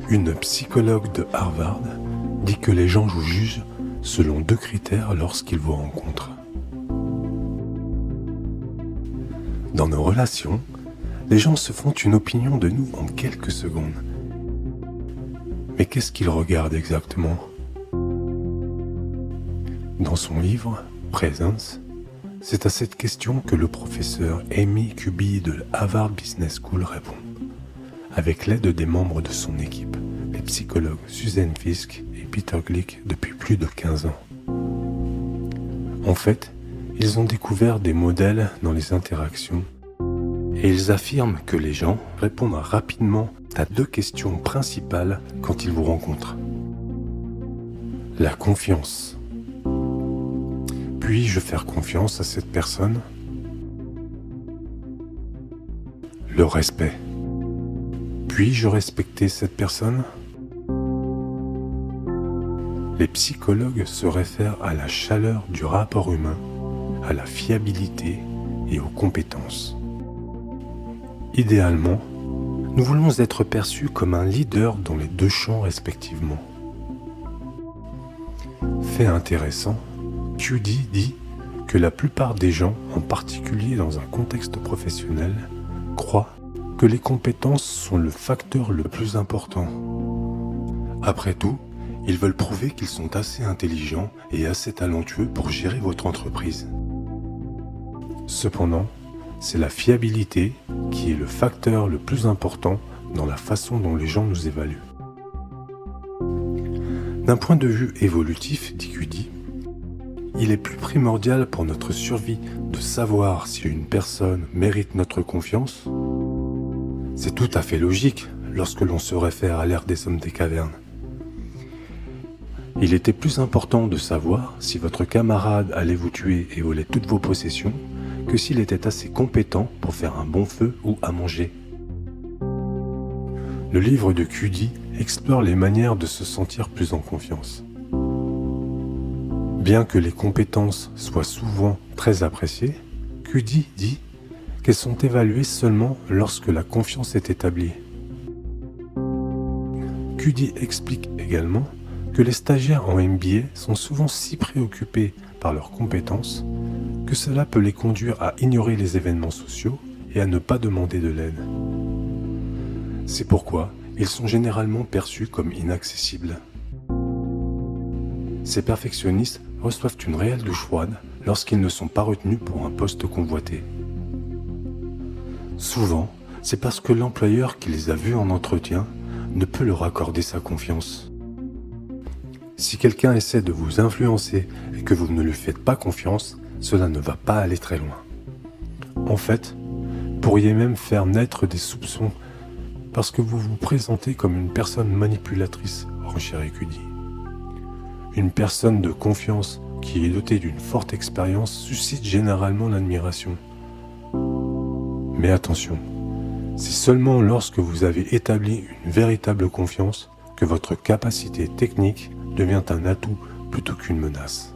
Une psychologue de Harvard dit que les gens vous jugent selon 2 critères lorsqu'ils vous rencontrent. Dans nos relations, les gens se font une opinion de nous en quelques secondes. Mais qu'est-ce qu'ils regardent exactement ? Dans son livre « Presence », c'est à cette question que le professeur Amy Cubby de Harvard Business School répond, avec l'aide des membres de son équipe, les psychologues Susan Fiske et Peter Glick depuis plus de 15 ans. En fait, ils ont découvert des modèles dans les interactions et ils affirment que les gens répondent rapidement à 2 questions principales quand ils vous rencontrent. La confiance. Puis-je faire confiance à cette personne ? Le respect. Puis-je respecter cette personne ? Les psychologues se réfèrent à la chaleur du rapport humain, à la fiabilité et aux compétences. Idéalement, nous voulons être perçus comme un leader dans les 2 champs respectivement. Fait intéressant, Cuddy dit que la plupart des gens, en particulier dans un contexte professionnel, croient que les compétences sont le facteur le plus important. Après tout, ils veulent prouver qu'ils sont assez intelligents et assez talentueux pour gérer votre entreprise. Cependant, c'est la fiabilité qui est le facteur le plus important dans la façon dont les gens nous évaluent. D'un point de vue évolutif, dit Cuddy, il est plus primordial pour notre survie de savoir si une personne mérite notre confiance. C'est tout à fait logique lorsque l'on se réfère à l'ère des hommes des cavernes. Il était plus important de savoir si votre camarade allait vous tuer et voler toutes vos possessions que s'il était assez compétent pour faire un bon feu ou à manger. Le livre de Cuddy explore les manières de se sentir plus en confiance. Bien que les compétences soient souvent très appréciées, Cuddy dit qu'elles sont évaluées seulement lorsque la confiance est établie. Cuddy explique également que les stagiaires en MBA sont souvent si préoccupés par leurs compétences que cela peut les conduire à ignorer les événements sociaux et à ne pas demander de l'aide. C'est pourquoi ils sont généralement perçus comme inaccessibles. Ces perfectionnistes reçoivent une réelle douche froide lorsqu'ils ne sont pas retenus pour un poste convoité. Souvent, c'est parce que l'employeur qui les a vus en entretien ne peut leur accorder sa confiance. Si quelqu'un essaie de vous influencer et que vous ne lui faites pas confiance, cela ne va pas aller très loin. En fait, vous pourriez même faire naître des soupçons parce que vous vous présentez comme une personne manipulatrice, renchérit Cuddy. Une personne de confiance qui est dotée d'une forte expérience suscite généralement l'admiration. Mais attention, c'est seulement lorsque vous avez établi une véritable confiance que votre capacité technique devient un atout plutôt qu'une menace.